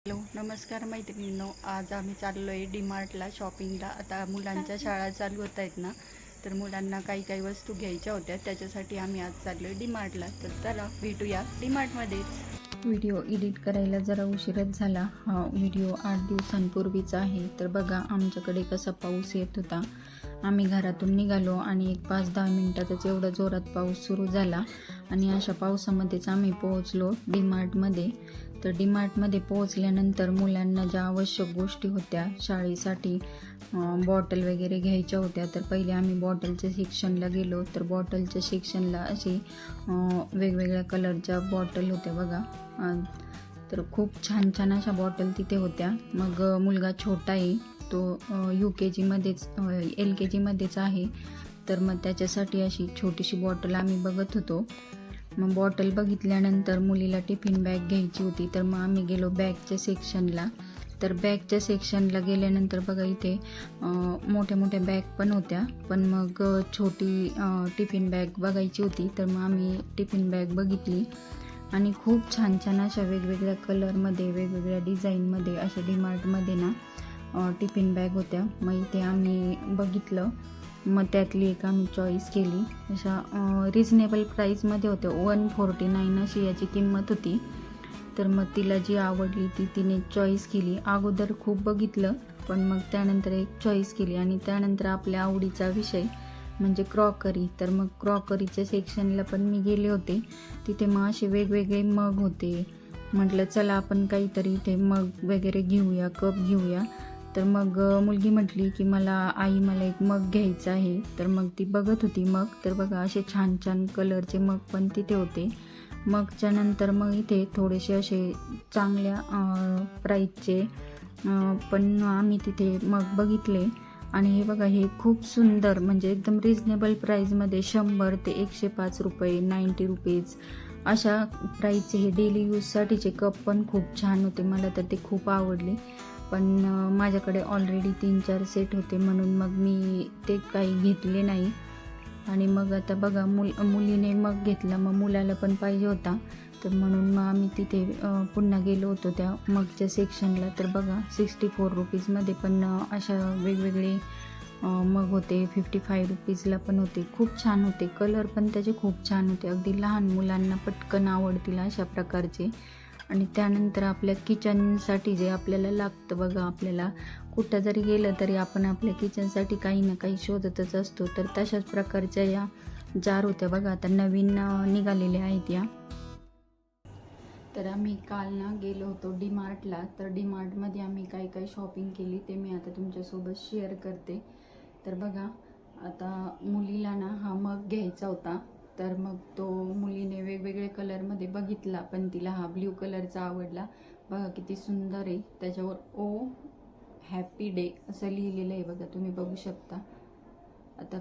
Hello नमस्कार मैत्रिणींनो, आज आम्ही चाललो आहे डीमार्टला शॉपिंगला. आता मुलांच्या शाळा चालू होत आहेत ना, तर मुलांना काही काही वस्तू घ्यायच्या होत्या, त्याच्यासाठी आम्ही आज चाललो आहे डीमार्टला. तर चला भेटूया डीमार्टमध्येच. व्हिडिओ एडिट करायला जरा उशीरच झाला. हा व्हिडिओ 8 दिवसांपूर्वीचा आहे. तर बघा आमच्याकडे कसा पाऊस येत होता. आम्ही घरातून निघालो आणि एक 5-10 मिनिटातच एवढा जोरात पाऊस सुरू झाला आणि अशा पावसामध्येच आम्ही पोहोचलो डीमार्टमध्ये. तर डीमार्टमध्ये पोहोचल्यानंतर मुलांना ज्या आवश्यक गोष्टी होत्या शाळेसाठी, बॉटल वगैरे घ्यायच्या होत्या, तर पहिले आम्ही बॉटलच्या सेक्शनला गेलो. तर बॉटलच्या सेक्शनला अशी वेगवेगळ्या कलरच्या बॉटल होत्या बघा. तर खूप छान छान अशा बॉटल तिथे होत्या. मग मुलगा छोटा आहे, तो UKGमध्येच LKGमध्येच आहे, तर मग त्याच्यासाठी अशी छोटीशी बॉटल आम्ही बघत होतो. मग बॉटल बघितल्यानंतर मुलीला टिफिन बॅग घ्यायची होती, तर मग आम्ही गेलो बॅगच्या सेक्शनला. तर बॅगच्या सेक्शनला गेल्यानंतर बघा इथे मोठ्या मोठ्या बॅग पण होत्या, पण मग छोटी टिफिन बॅग बघायची होती. तर मग आम्ही टिफिन बॅग बघितली आणि खूप छान छान अशा वेगवेगळ्या कलरमध्ये, वेगवेगळ्या डिझाईनमध्ये अशा डीमार्टमध्ये ना टिफिन बॅग होत्या. मग इथे आम्ही बघितलं, मग त्यातली एक आम्ही चॉईस केली. अशा रिजनेबल प्राईसमध्ये होत्या. 149 अशी याची किंमत होती. तर मग तिला जी आवडली ती तिने चॉईस केली. अगोदर खूप बघितलं, पण मग त्यानंतर एक चॉईस केली आणि त्यानंतर आपल्या आवडीचा विषय म्हणजे क्रॉकरी. तर मग क्रॉकरीच्या सेक्शनला पण मी गेले होते. तिथे मग असे वेगवेगळे मग होते. म्हटलं चला आपण काहीतरी इथे मग वगैरे घेऊया, कप घेऊया. तर मग मुलगी म्हटली की मला एक मग घ्यायचं आहे. तर मग ती बघत होती मग. तर बघा असे छान छान कलरचे मग पण तिथे होते. मगच्या नंतर मग इथे थोडेसे असे चांगल्या प्राईसचे पण आम्ही तिथे मग बघितले. आणि हे बघा, हे खूप सुंदर म्हणजे एकदम रिजनेबल प्राईजमध्ये 100 ते 105 रुपये, 90 रुपीज अशा प्राईजचे हे डेली यूजसाठीचे कप पण खूप छान होते. मला तर ते खूप आवडले, पण माझ्याकडे ऑलरेडी 3-4 सेट होते म्हणून मग मी ते काही घेतले नाही. आणि मग आता बघा मुलीने मग घेतला, मग मुलाला पण पाहिजे होता, तर म्हणून मग आम्ही तिथे पुन्हा गेलो होतो त्या मगच्या सेक्शनला. तर बघा 64 रुपीजमध्ये पण अशा वेगवेगळे मग होते. 55 रुपीजला पण होते. खूप छान होते. कलर पण त्याचे खूप छान होते. अगदी लहान मुलांना पटकन आवडतील अशा प्रकारचे. आणि त्यानंतर आपल्या किचनसाठी जे आपल्याला लागतं बघा, आपल्याला कुठं जरी गेलं तरी आपण आपल्या किचनसाठी काही ना काही शोधतच असतो. तर तशाच प्रकारच्या या जार होत्या बघा. आता नवीन निघालेल्या आहेत या. तर आम्ही काल ना गेलो होतो डीमार्टला. तर डीमार्टमध्ये आम्ही काही काही शॉपिंग केली ते मी आता तुमच्यासोबत शेअर करते. तर बघा, आता मुलीला ना हा मग घ्यायचा होता. तर मग तो मुलीने वेगवेगळे कलरमध्ये बघितला, पण तिला हा ब्ल्यू कलरचा आवडला. बघा किती सुंदर आहे. त्याच्यावर ओ हॅपी डे असं लिहिलेलं आहे बघा, तुम्ही बघू शकता. आता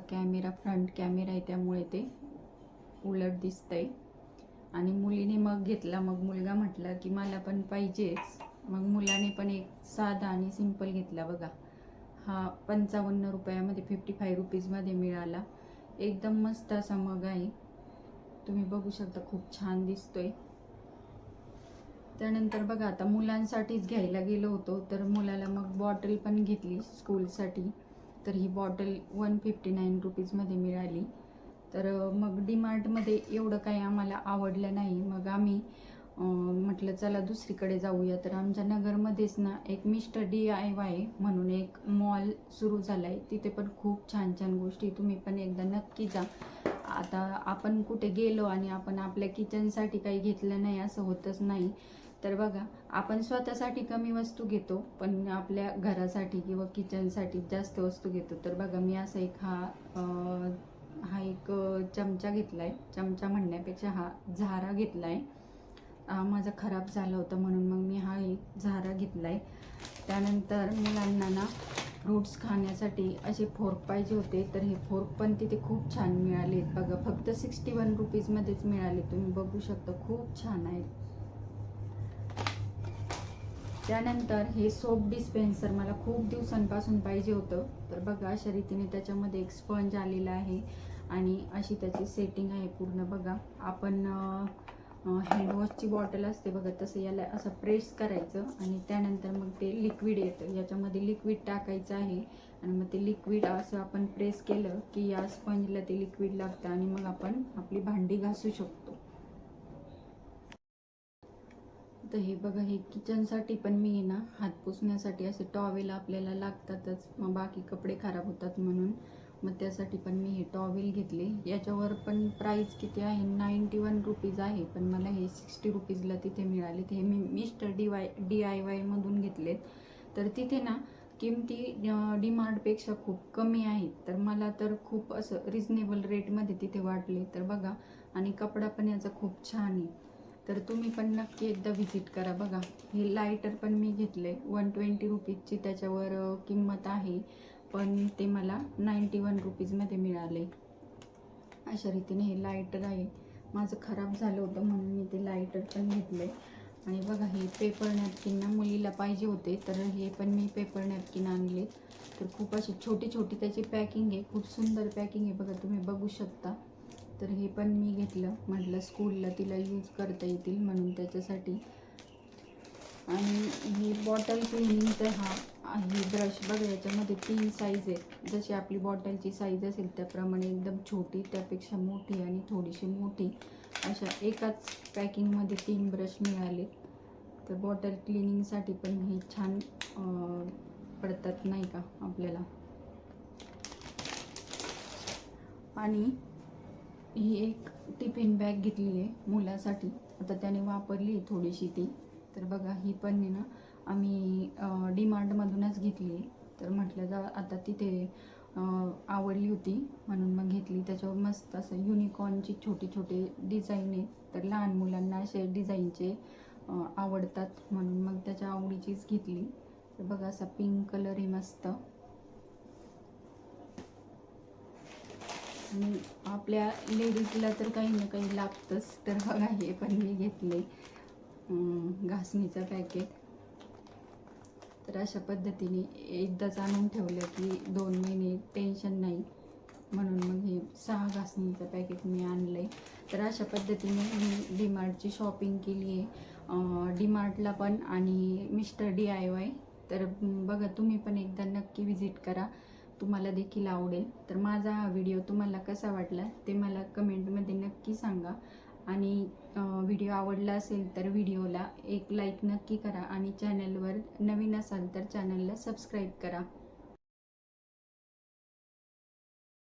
फ्रंट कॅमेरा आहे त्यामुळे ते उलट दिसतंय. आणि मुलीने मग घेतला. मग मुलगा म्हटला की मला पण पाहिजेच. मग मुलाने पण एक साधा आणि सिंपल घेतला बघा. हा 55 रुपयामध्ये 55 रुपीजमध्ये मिळाला. एकदम मस्त असा मग आहे, तुम्ही बघू शकता. खूप छान दिसतोय. त्यानंतर बघा, आता मुलांसाठीच घ्यायला गेलो होतो, तर मुलाला मग बॉटल पण घेतली स्कूलसाठी. तर ही बॉटल 159 रुपीजमध्ये मिळाली. तर मग डीमार्टमध्ये एवढं काही आम्हाला आवडलं नाही. मग आम्ही म्हटलं चला दुसरीकडे जाऊया. तर आमच्या नगरमध्येच ना एक मिस्टर DIY म्हणून एक मॉल सुरू झाला आहे. तिथे पण खूप छान छान गोष्टी, तुम्ही पण एकदा नक्की जा. आता आपण कुठे गेलो आणि आपण आपल्या किचनसाठी काही घेतलं नाही असं होतच नाही. तर बघा, आपण स्वतःसाठी कमी वस्तू घेतो, पण आपल्या घरासाठी किंवा किचनसाठी जास्त वस्तू घेतो. तर बघा, मी असं एक हा एक चमचा घेतला आहे. चमचा म्हणण्यापेक्षा हा झारा घेतला आहे. माझा खराब झाला होता म्हणून मग मी हा एक झारा घेतला आहे. त्यानंतर मुलांना ना फ्रूट्स खाण्यासाठी असे फोर्क पाहिजे होते. तर हे फोर्क पण तिथे खूप छान मिळाले बघा. फक्त 61 रुपीजमध्येच मिळाले. तुम्ही बघू शकता, खूप छान आहेत. त्यानंतर हे सोप डिस्पेन्सर मला खूप दिवसांपासून पाहिजे होतं. तर बघा अशा रीतीने त्याच्यामध्ये एक स्पंज आलेला आहे आणि अशी त्याची सेटिंग आहे पूर्ण बघा. आपण हँडवॉशची बॉटल असते बघा, तसं याला असं प्रेस करायचं आणि त्यानंतर मग ते लिक्विड येतं. याच्यामध्ये लिक्विड टाकायचं आहे आणि मग ते लिक्विड असं आपण प्रेस केलं की या स्पंजला ते लिक्विड लागतं आणि मग आपण आपली भांडी घासू शकतो. तर हे बघा, हे किचनसाठी पण मी ना हात पुसण्यासाठी असे टॉवेल आपल्याला लागतातच, मग बाकी कपडे खराब होतात म्हणून मग त्यासाठी पण मी हे टॉवेल घेतले. याच्यावर पण प्राईस किती आहे, 91 रुपीज आहे, पण मला हे 60 रुपीजला तिथे मिळाले. हे मी मिस्टर DIY मधून घेतलेत. तर तिथे ना किमती डीमार्टपेक्षा खूप कमी आहेत. तर मला तर खूप असं रिजनेबल रेटमध्ये तिथे वाटले. तर बघा, आणि कपडा पण याचा खूप छान आहे. तर तुम्ही पण नक्की एकदा व्हिजिट करा. बघा, हे लायटर पण मी घेतले 120 रुपीजची त्याच्यावर किंमत आहे, पण ते मला 91 रुपीजमध्ये मिळाले. अशा रीतीने हे लायटर आहे. माझं खराब झालं होतं म्हणून मी ते लायटर पण घेतले. आणि बघा, हे पेपर नॅपकिन ना मुलीला पाहिजे होते, तर हे पण मी पेपर नॅपकिन आणले. तर खूप अशी छोटी छोटी त्याची पॅकिंग आहे, खूप सुंदर पॅकिंग आहे बघा, तुम्ही बघू शकता. तर हे पण मी घेतलं, म्हटलं स्कूलला तिला यूज करता येतील म्हणून त्याच्यासाठी. आणि ही बॉटल क्लिनिंगचा ही ब्रश बघा, याच्यामध्ये 3 साईज आहेत. जशी आपली बॉटलची साईज असेल त्याप्रमाणे एकदम छोटी, त्यापेक्षा मोठी आणि थोडीशी मोठी, अशा एकाच पॅकिंगमध्ये 3 ब्रश मिळाले. तर बॉटल क्लिनिंगसाठी पण हे छान पडतात नाही का आपल्याला. आणि ही एक टिफिन बॅग घेतली आहे मुलासाठी, आता त्याने वापरली आहे थोडीशी ती. तर बघा, ही पण आहे ना आम्ही डीमार्टमधूनच घेतली आहे. तर म्हटलं जा आता तिथे आवडली होती म्हणून मग घेतली. त्याच्यावर मस्त असं युनिकॉर्नची छोटी छोटी डिझाईन आहे. तर लहान मुलांना असे डिझाईनचे आवडतात म्हणून मग त्याच्या आवडीचीच घेतली. तर बघा, असा पिंक कलर आहे मस्त. आणि आपल्या लेडीजला तर काही ना काही लागतंच. तर बघा, हे पण मी घेतले घासणीचं पॅकेट. तर अशा पद्धतीने एकदाच आणून ठेवलं की 2 महिने टेन्शन नाही, म्हणून मग हे 6 घासणीचं पॅकेट मी आणलं आहे. तर अशा पद्धतीने मी डीमार्टची शॉपिंग केली आहे, डीमार्टला पण आणि मिस्टर DIY. तर बघा, तुम्ही पण एकदा नक्की व्हिजिट करा, तुम्हाला देखील आवडेल. तर माझा हा व्हिडिओ तुम्हाला कसा वाटला ते मला कमेंटमध्ये नक्की सांगा. आणि व्हिडिओ आवडला असेल तर व्हिडिओला एक लाईक नक्की करा आणि चॅनलवर नवीन असाल तर चॅनलला सबस्क्राईब करा.